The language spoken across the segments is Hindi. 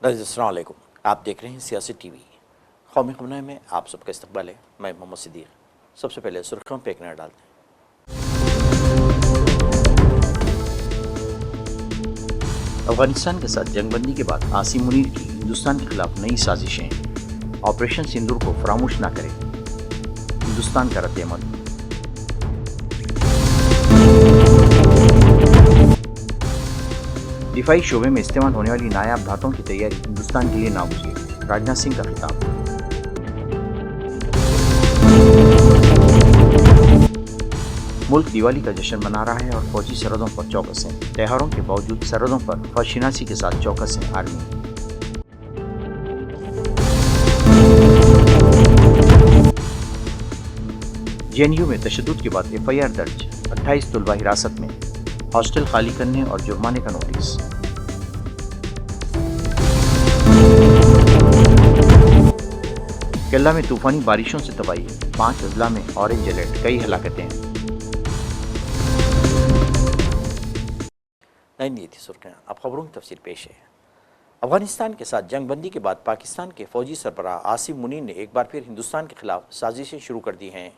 अस्सलाम वालेकुम। आप देख रहे हैं सियासी टीवी। कौमी खबरें में आप सबका इस्तकबाल है। मैं मोहम्मद सिद्दीक। सबसे पहले सुर्खियों पर एक नज़र डालते हैं। अफगानिस्तान के साथ जंगबंदी के बाद आसिम मुनीर की हिंदुस्तान के खिलाफ नई साजिशें। ऑपरेशन सिंदूर को फरामोश न करें, हिंदुस्तान का रद्द-ए-अमल। दिफाई शोबे में इस्तेमाल होने वाली नायाब धातुओं की तैयारी हिंदुस्तान के लिए नागुज़ीर। राजनाथ सिंह का खिताब। मुल्क दिवाली का जश्न मना रहा है और फौजी सरहदों पर चौकस है। त्योहारों के बावजूद सरहदों पर फौजशिनासी के साथ चौकस है आर्मी। जेएनयू में तशद्दुद के बाद एफआईआर दर्ज। 28 तलबा हिरासत में। हॉस्टल खाली करने और जुर्माने का नोटिस। केरला में तूफानी बारिशों से तबाही। 5 अजला में ऑरेंज अलर्ट, कई हलाकतें। नहीं थी सुर्खियां, अब खबरों की तफसील पेश है। अफगानिस्तान के साथ जंगबंदी के बाद पाकिस्तान के फौजी सरबराह आसिम मुनीर ने एक बार फिर हिंदुस्तान के खिलाफ साजिशें शुरू कर दी हैं।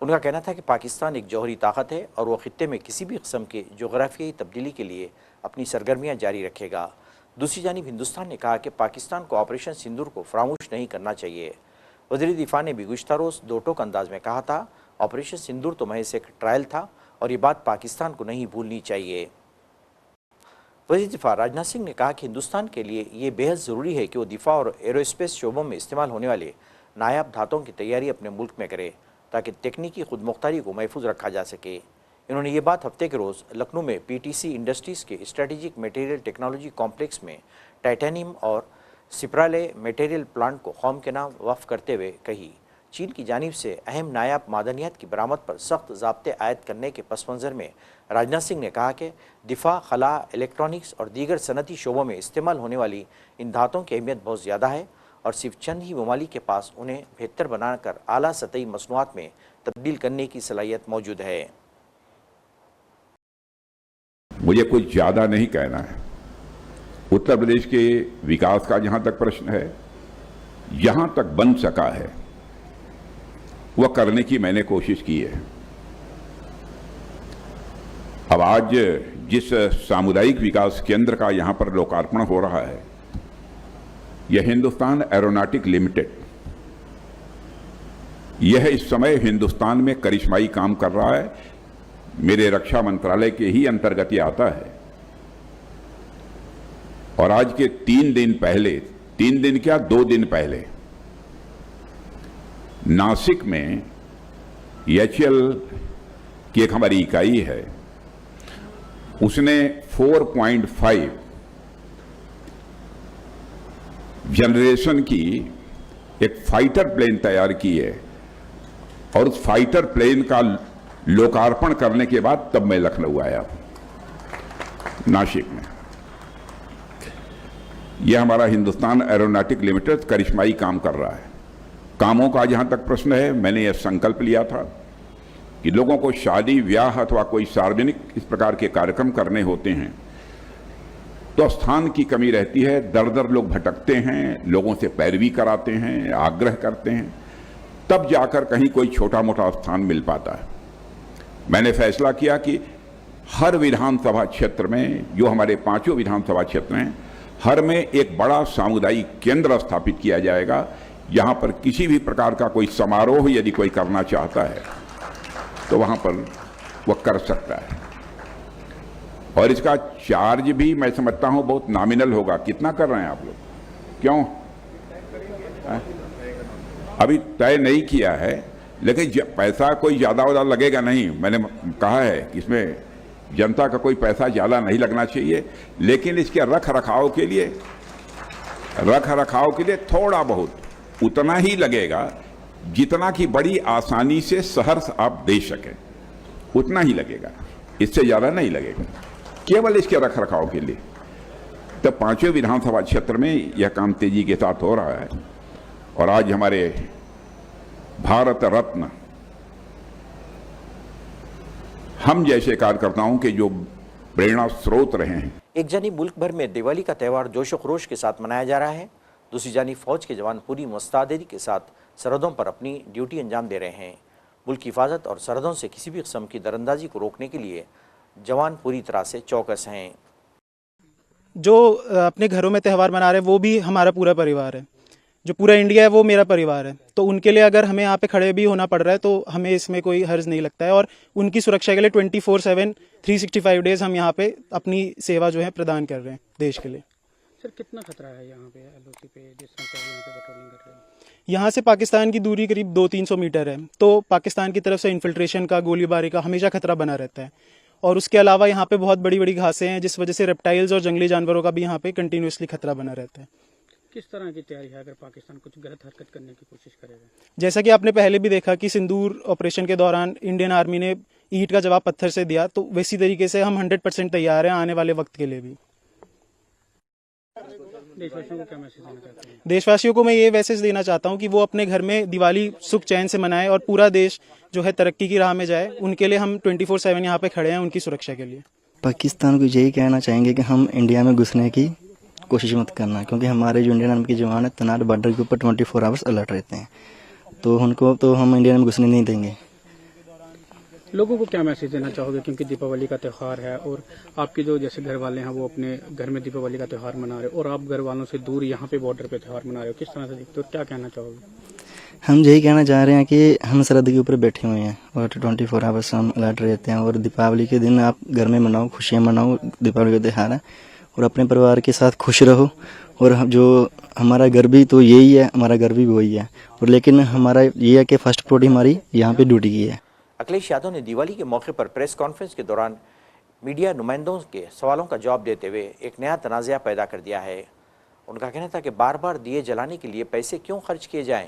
उनका कहना था कि पाकिस्तान एक जौहरी ताकत है और वह खित्ते में किसी भी किस्म के जोग्राफियाई तब्दीली के लिए अपनी सरगर्मियां जारी रखेगा। दूसरी जानिब हिंदुस्तान ने कहा कि पाकिस्तान को ऑपरेशन सिंदूर को फरामोश नहीं करना चाहिए। वज़ीर दिफा ने भी गुज़िश्ता रोज़ दो टोक अंदाज में कहा था, ऑपरेशन सिंदूर तो महज एक ट्रायल था और ये बात पाकिस्तान को नहीं भूलनी चाहिए। वज़ीर दिफा राजनाथ सिंह ने कहा कि हिंदुस्तान के लिए ये बेहद ज़रूरी है कि वो दिफा और एरोस्पेस शोबों में इस्तेमाल होने वाले नायाब धातुओं की तैयारी अपने मुल्क में करे ताकि तकनीकी खुद मुख्तारी को महफूज रखा जा सके। इन्होंने ये बात हफ्ते के रोज़ लखनऊ में पीटीसी इंडस्ट्रीज़ के स्ट्रेटेजिक मटेरियल टेक्नोलॉजी कॉम्प्लेक्स में टाइटेनियम और सिप्राले मटेरियल प्लांट को कौम के नाम वक्फ करते हुए कही। चीन की जानिब से अहम नायाब मादनियात की बरामद पर सख्त ज़ाब्ते आयद करने के पस मंज़र में राजनाथ सिंह ने कहा कि दिफा, खला, इलेक्ट्रॉनिक्स और दीगर सनती शोबों में इस्तेमाल होने वाली इन धातुओं की अहमियत बहुत ज़्यादा है और सिर्फ चंद ही ममालिक के पास उन्हें बेहतर बनाकर आला सतही मसनूआत में तब्दील करने की सलाहियत मौजूद है। मुझे कुछ ज़्यादा नहीं कहना है। उत्तर प्रदेश के विकास का जहां तक प्रश्न है, जहां तक बन सका है वह करने की मैंने कोशिश की है। अब आज जिस सामुदायिक विकास केंद्र का यहां पर लोकार्पण हो रहा है, यह हिंदुस्तान एरोनॉटिक लिमिटेड, यह इस समय हिंदुस्तान में करिश्माई काम कर रहा है। मेरे रक्षा मंत्रालय के ही अंतर्गत ये आता है। और आज के 3 दिन पहले, 3 दिन क्या 2 दिन पहले, नासिक में एचएल की एक हमारी इकाई है, उसने 4.5 जनरेशन की एक फाइटर प्लेन तैयार की है और उस फाइटर प्लेन का लोकार्पण करने के बाद तब मैं लखनऊ आया, नासिक में। यह हमारा हिंदुस्तान एरोनॉटिक लिमिटेड करिश्माई काम कर रहा है। कामों का जहां तक प्रश्न है, मैंने यह संकल्प लिया था कि लोगों को शादी ब्याह अथवा कोई सार्वजनिक इस प्रकार के कार्यक्रम करने होते हैं तो स्थान की कमी रहती है। दर दर लोग भटकते हैं, लोगों से पैरवी कराते हैं, आग्रह करते हैं, तब जाकर कहीं कोई छोटा मोटा स्थान मिल पाता है। मैंने फैसला किया कि हर विधानसभा क्षेत्र में, जो हमारे 5 विधानसभा क्षेत्र हैं, हर में एक बड़ा सामुदायिक केंद्र स्थापित किया जाएगा, जहां पर किसी भी प्रकार का कोई समारोह यदि कोई करना चाहता है तो वहां पर वह कर सकता है। और इसका चार्ज भी मैं समझता हूं बहुत नॉमिनल होगा। कितना कर रहे हैं आप लोग? क्यों अभी तय नहीं किया है, लेकिन पैसा कोई ज्यादा वादा लगेगा नहीं। मैंने कहा है कि इसमें जनता का कोई पैसा ज्यादा नहीं लगना चाहिए, लेकिन इसके रख रखाव के लिए थोड़ा बहुत उतना ही लगेगा जितना कि बड़ी आसानी से शहर आप दे सके, उतना ही लगेगा, इससे ज्यादा नहीं लगेगा, केवल इसके रख रखाव के लिए। तो 5 विधानसभा क्षेत्र में यह काम तेजी के साथ हो रहा है। और आज हमारे भारत रत्न हम जैसे कार्यकर्ताओं के जो प्रेरणा स्रोत रहे हैं, एक जानी मुल्क भर में दिवाली का त्यौहार जोश व खरोश के साथ मनाया जा रहा है, दूसरी जानी फौज के जवान पूरी मुस्तैदी के साथ सरहदों पर अपनी ड्यूटी अंजाम दे रहे हैं। मुल्क की हिफाजत और सरहदों से किसी भी किस्म की दरअंदाजी को रोकने के लिए जवान पूरी तरह से चौकस हैं। जो अपने घरों में त्यौहार मना रहे हैं वो भी हमारा पूरा परिवार है, जो पूरा इंडिया है वो मेरा परिवार है, तो उनके लिए अगर हमें यहाँ पे खड़े भी होना पड़ रहा है तो हमें इसमें कोई हर्ज नहीं लगता है। और उनकी सुरक्षा के लिए 24/7 365 डेज हम यहाँ पे अपनी सेवा जो है प्रदान कर रहे हैं देश के लिए। सर कितना खतरा है यहाँ पे एलओसी पे जिस तरह से यहाँ पे पेट्रोलिंग कर रहे हैं? यहाँ से पाकिस्तान की दूरी करीब 200-300 मीटर है, तो पाकिस्तान की तरफ से इन्फिल्ट्रेशन का, गोलीबारी का हमेशा खतरा बना रहता है। और उसके अलावा यहाँ पे बहुत बड़ी बड़ी घासें हैं जिस वजह से रेप्टाइल्स और जंगली जानवरों का भी यहाँ पे कंटिन्यूसली खतरा बना रहता है। किस तरह की तैयारी है अगर पाकिस्तान कुछ गलत हरकत करने की कोशिश करेगा? जैसा कि आपने पहले भी देखा कि सिंदूर ऑपरेशन के दौरान इंडियन आर्मी ने ईंट का जवाब पत्थर से दिया, तो वैसी तरीके से हम 100% तैयार हैं आने वाले वक्त के लिए भी। देशवासियों को क्या मैसेज देना चाहते हैं? देशवासियों को मैं ये मैसेज देना चाहता हूँ कि वो अपने घर में दिवाली सुख चैन से मनाएं और पूरा देश जो है तरक्की की राह में जाए। उनके लिए हम 24/7 यहाँ पे खड़े हैं उनकी सुरक्षा के लिए। पाकिस्तान को यही कहना चाहेंगे कि हम इंडिया में घुसने की कोशिश मत करना, क्योंकि हमारे जो इंडियन आर्मी के जवान है तैनात बॉर्डर के ऊपर 24 आवर्स अलर्ट रहते हैं, तो उनको तो हम इंडिया में घुसने नहीं देंगे। लोगों को क्या मैसेज देना चाहोगे, क्योंकि दीपावली का त्यौहार है और आपके जो जैसे घर वाले हैं वो अपने घर में दीपावली का त्यौहार मना रहे हो और आप घर वालों से दूर यहाँ पे बॉर्डर पे त्यौहार मना रहे हो, किस तरह से दिखते हो, क्या कहना चाहोगे? हम यही कहना चाह रहे हैं कि हम सरहद के ऊपर बैठे हुए हैं और 24 आवर्स हम अलर्ट रहते हैं, और दीपावली के दिन आप घर में मनाओ, खुशियाँ मनाओ, दीपावली का त्यौहार है, और अपने परिवार के साथ खुश रहो। और जो हमारा घर भी तो यही है, हमारा घर भी वही है, और लेकिन हमारा ये है कि फर्स्ट प्रायोरिटी हमारी यहाँ पे ड्यूटी की है। अखिलेश यादव ने दिवाली के मौके पर प्रेस कॉन्फ्रेंस के दौरान मीडिया नुमाइंदों के सवालों का जवाब देते हुए एक नया तनाज़ा पैदा कर दिया है। उनका कहना था कि बार बार दिए जलाने के लिए पैसे क्यों खर्च किए जाएं।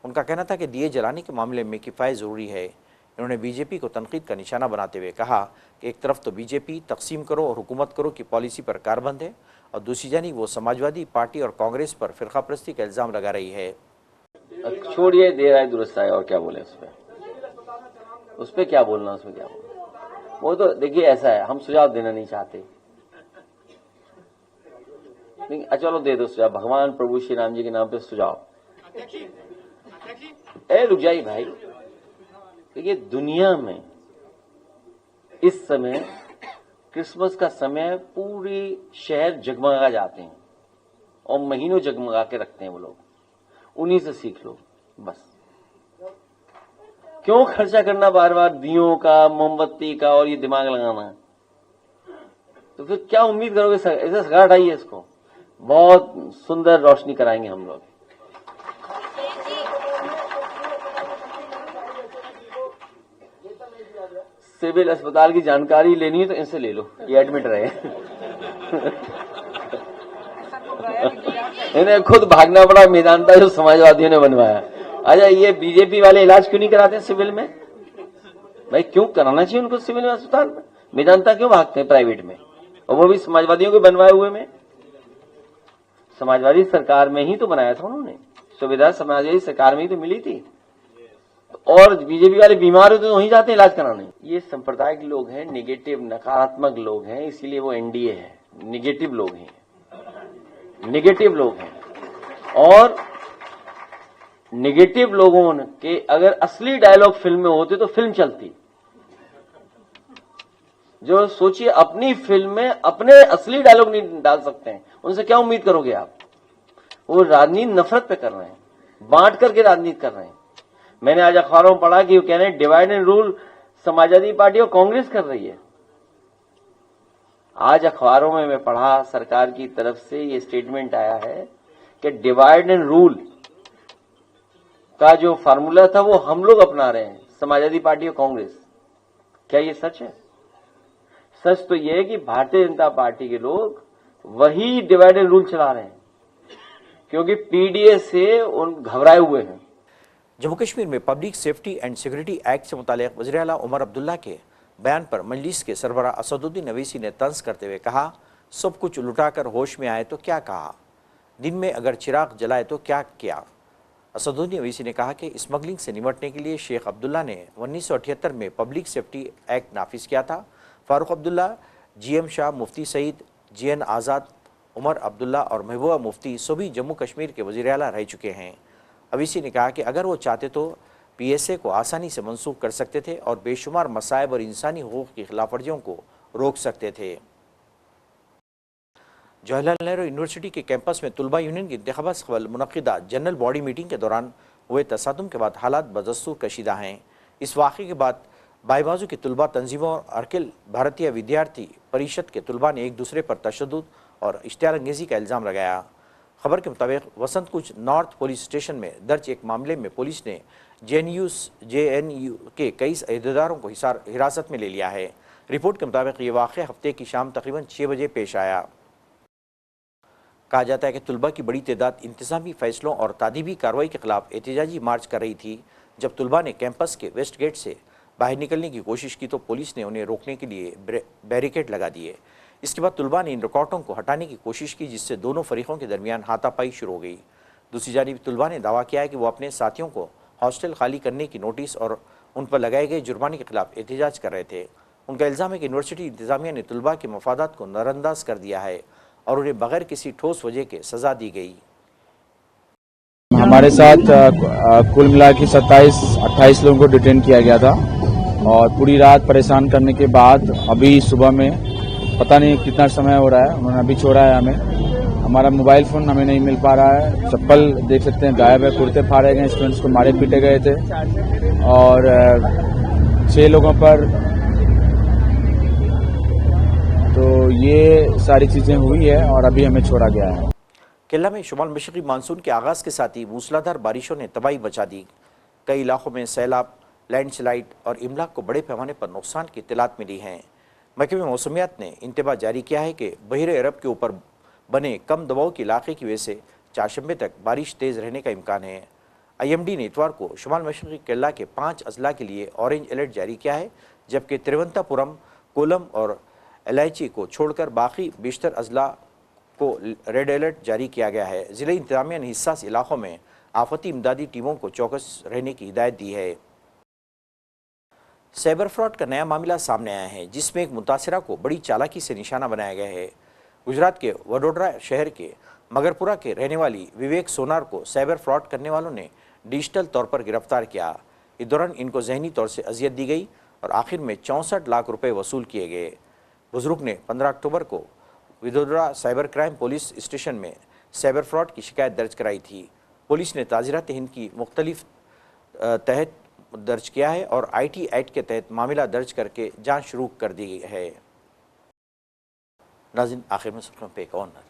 उनका कहना था कि दिए जलाने के मामले में किफ़ायत ज़रूरी है। इन्होंने बीजेपी को तनकीद का निशाना बनाते हुए कहा कि एक तरफ तो बीजेपी तकसीम करो और हुकूमत करो की पॉलिसी पर कारबंद है, और दूसरी जानिब वो समाजवादी पार्टी और कांग्रेस पर फ़िरक़ापरस्ती का इल्ज़ाम लगा रही है। छोड़िए, देर आए दुरुस्त आए, और क्या बोले उस पर क्या बोलना, उसमें क्या बोलना। वो तो देखिए ऐसा है, हम सुझाव देना नहीं चाहते, लेकिन चलो दे दो सुझाव, भगवान प्रभु श्री राम जी के नाम पे सुझाव। रुक जाइए भाई, देखिए दुनिया में इस समय क्रिसमस का समय पूरी शहर जगमगा जाते हैं और महीनों जगमगा के रखते हैं वो लोग, उन्हीं से सीख लो बस। क्यों खर्चा करना बार बार दियों का, मोमबत्ती का, और ये दिमाग लगाना? तो फिर क्या उम्मीद करोगे? ऐसे सगा हटाइए इसको, बहुत सुंदर रोशनी कराएंगे हम लोग। सिविल अस्पताल की जानकारी लेनी है तो इनसे ले लो, ये एडमिट रहे। इन्हें खुद भागना पड़ा मेदांता जो समाजवादियों ने बनवाया। अच्छा, ये बीजेपी वाले इलाज क्यों नहीं कराते सिविल में? भाई क्यों कराना चाहिए उनको सिविल में, अस्पताल में? मेदांता क्यों भागते हैं प्राइवेट में, और वो भी समाजवादियों को बनवाए हुए में? समाजवादी सरकार में ही तो बनाया था उन्होंने, सुविधा समाजवादी सरकार में ही तो मिली थी। और बीजेपी वाले बीमार होते तो वहीं जाते हैं इलाज कराने। ये सांप्रदायिक लोग हैं, नेगेटिव नकारात्मक लोग हैं, इसीलिए वो एनडीए है। नेगेटिव लोग हैं, नेगेटिव लोग हैं। और नेगेटिव लोगों के अगर असली डायलॉग फिल्म में होते तो फिल्म चलती। जो सोचिए अपनी फिल्म में अपने असली डायलॉग नहीं डाल सकते हैं, उनसे क्या उम्मीद करोगे आप? वो राजनीति नफरत पे कर रहे हैं, बांट करके राजनीति कर रहे हैं। मैंने आज अखबारों में पढ़ा कि वो कह रहे हैं divide and rule Samajwadi party और कांग्रेस कर रही है। आज अखबारों में मैं पढ़ा, सरकार की तरफ से ये स्टेटमेंट आया है कि डिवाइड एंड रूल का जो फार्मूला था वो हम लोग अपना रहे हैं, समाजवादी पार्टी और कांग्रेस। क्या ये सच है? सच तो ये है कि भारतीय जनता पार्टी के लोग वही डिवाइड एंड रूल चला रहे हैं, क्योंकि पीडीए से उन घबराए हुए हैं। जम्मू कश्मीर में public safety and security act से मुतालिक वज़ीर आला उमर अब्दुल्ला के बयान पर मजलिस के सरबराह असदुद्दीन अवैसी ने तंज करते हुए कहा, सब कुछ लुटाकर होश में आए तो क्या कहा, दिन में अगर चिराग जलाए तो क्या किया। असदुद्दीन अवैसी ने कहा कि स्मगलिंग से निपटने के लिए शेख अब्दुल्ला ने 1978 में पब्लिक सेफ्टी एक्ट नाफिज किया था। फारूक अब्दुल्ला, जीएम शाह, मुफ्ती सईद, GN आज़ाद, उमर अब्दुल्ला और महबूबा मुफ्ती सभी जम्मू कश्मीर के वज़ीर आला रह चुके हैं। अवीसी ने कहा कि अगर वो चाहते तो PSA को आसानी से मनसूख कर सकते थे और बेशुमार मसाइब और इंसानी हुकूक़ की खिलाफ वर्जियों को रोक सकते थे। जवाहरलाल नेहरू यूनिवर्सिटी के कैंपस में तुलबा यूनियन की इंतखाबात से कबल मुनक़िदा जनरल बॉडी मीटिंग के दौरान हुए तसादुम के बाद हालात बदस्तूर कशीदा हैं। इस वाक़े के बाद बाईबाजू की तुलबा तंजीमों और अखिल भारतीय विद्यार्थी परिषद के तुलबा ने एक दूसरे पर तशद्दुद और इश्तियाल अंगेज़ी का इल्ज़ाम लगाया। खबर के मुताबिक वसंत कुछ नॉर्थ पुलिस स्टेशन में दर्ज एक मामले में पुलिस ने JNU के कई अहदेदारों को हिरासत में ले लिया है। रिपोर्ट के मुताबिक ये वाक़या हफ्ते की शाम तकरीबन 6 बजे पेश आया। कहा जाता है कि तुलबा की बड़ी तादाद इंतज़ामी फ़ैसलों और तादीबी कार्रवाई के खिलाफ एहतजाजी मार्च कर रही थी। जब तुलबा ने कैंपस के वेस्ट गेट से बाहर निकलने की कोशिश की तो पुलिस ने उन्हें रोकने के लिए बैरिकेड लगा दिए। इसके बाद तुलबा ने इन रुकावटों को हटाने की कोशिश की, जिससे दोनों फरीकों के दरमियान हाथापाई शुरू हो गई। दूसरी जानिब तुलबा ने दावा किया है कि वो अपने साथियों को हॉस्टल खाली करने की नोटिस और उन पर लगाए गए जुर्माने के खिलाफ एहतजाज कर रहे थे। उनका इल्ज़ाम है कि यूनिवर्सिटी इंतज़ामिया ने तुलबा के मफादात को नज़रअंदाज कर दिया है और उन्हें बगैर किसी ठोस वजह के सज़ा दी गई। हमारे साथ कुल मिला के 27-28 लोगों को डिटेन किया गया था और पूरी रात परेशान करने के बाद अभी सुबह में पता नहीं कितना समय हो रहा है, उन्होंने अभी छोड़ा है हमें। हमारा मोबाइल फ़ोन हमें नहीं मिल पा रहा है, चप्पल देख सकते हैं गायब है, कुर्ते फाड़े गए, स्टूडेंट्स को मारे पीटे गए थे और 6 लोगों पर तो ये सारी चीज़ें हुई है और अभी हमें छोड़ा गया है। केरला में शुमाल मशरक़ी मानसून के आगाज़ के साथ ही मूसलाधार बारिशों ने तबाही मचा दी। कई इलाकों में सैलाब, लैंडस्लाइड और इमलाक को बड़े पैमाने पर नुकसान की इत्तलात मिली हैं। महकमे मौसमियात ने इंतबाह जारी किया है कि बहरे अरब के ऊपर बने कम दबाव के इलाके की वजह से चारशंबे तक बारिश तेज़ रहने का इम्कान है। IMD ने इतवार को शुमाल मशरक़ी केरला के 5 अजला के लिए ऑरेंज अलर्ट जारी किया है, जबकि तिरुवनंतपुरम, कोलम और एलाची को छोड़कर बाकी बेशतर अजला को रेड अलर्ट जारी किया गया है। ज़िला इंतज़ामिया ने हिस्सास इलाकों में आफती इमदादी टीमों को चौकस रहने की हिदायत दी है। साइबर फ्रॉड का नया मामला सामने आया है, जिसमें एक मुतासिरा को बड़ी चालाकी से निशाना बनाया गया है। गुजरात के वडोदरा शहर के मगरपुरा के रहने वाली विवेक सोनार को साइबर फ्रॉड करने वालों ने डिजिटल तौर पर गिरफ्तार किया। इस दौरान इनको जहनी तौर से अजियत दी गई और आखिर में 64 लाख रुपए वसूल किए गए। बुजुर्ग ने 15 अक्टूबर को Vadodara cyber crime police station में साइबर फ्रॉड की शिकायत दर्ज कराई थी। पुलिस ने ताज़ीरात हिंद की मुख्तलिफ तहत दर्ज किया है और IT एक्ट के तहत मामला दर्ज करके जांच शुरू कर दी है। नाज़रीन, आखिर में सुर्खियों पे एक और नज़र।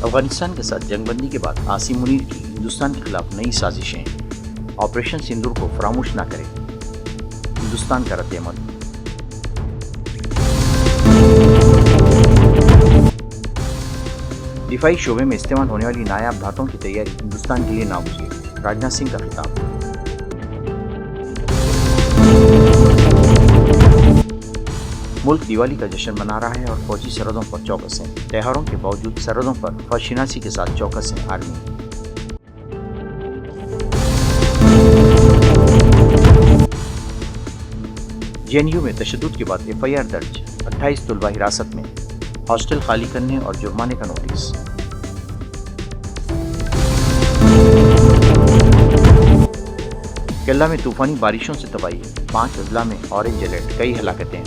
अफगानिस्तान के साथ जंगबंदी के बाद आसिम मुनीर की हिंदुस्तान के खिलाफ नई साजिशें, ऑपरेशन सिंदूर को फरामोश ना करें, हिंदुस्तान का रद्द-ए-अमल। दिफाई शोबे में इस्तेमाल होने वाली नायाब धातुओं की तैयारी हिंदुस्तान के लिए नामुमकिन, राजनाथ सिंह का खिताब। मुल्क दिवाली का जश्न मना रहा है और फौजी सरहदों पर चौकस हैं। त्योहारों के बावजूद सरहदों पर फौजशिनासी के साथ चौकस है आर्मी। JNU में तशद्दुद के बाद FIR दर्ज, 28 तुलबा हिरासत में, हॉस्टल खाली करने और जुर्माने का नोटिस। केरला में तूफानी बारिशों से तबाही, 5 अजला में ऑरेंज अलर्ट, कई हलाकतें।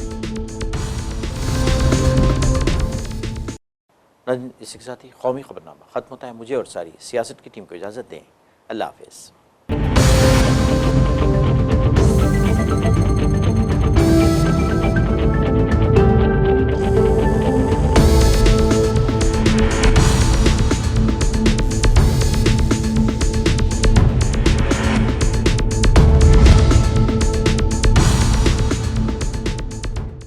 इसी के साथ ही कौमी खबरनामा खत्म होता है। मुझे और सारी सियासत की टीम को इजाज़त दें। अल्लाह हाफ़िज़।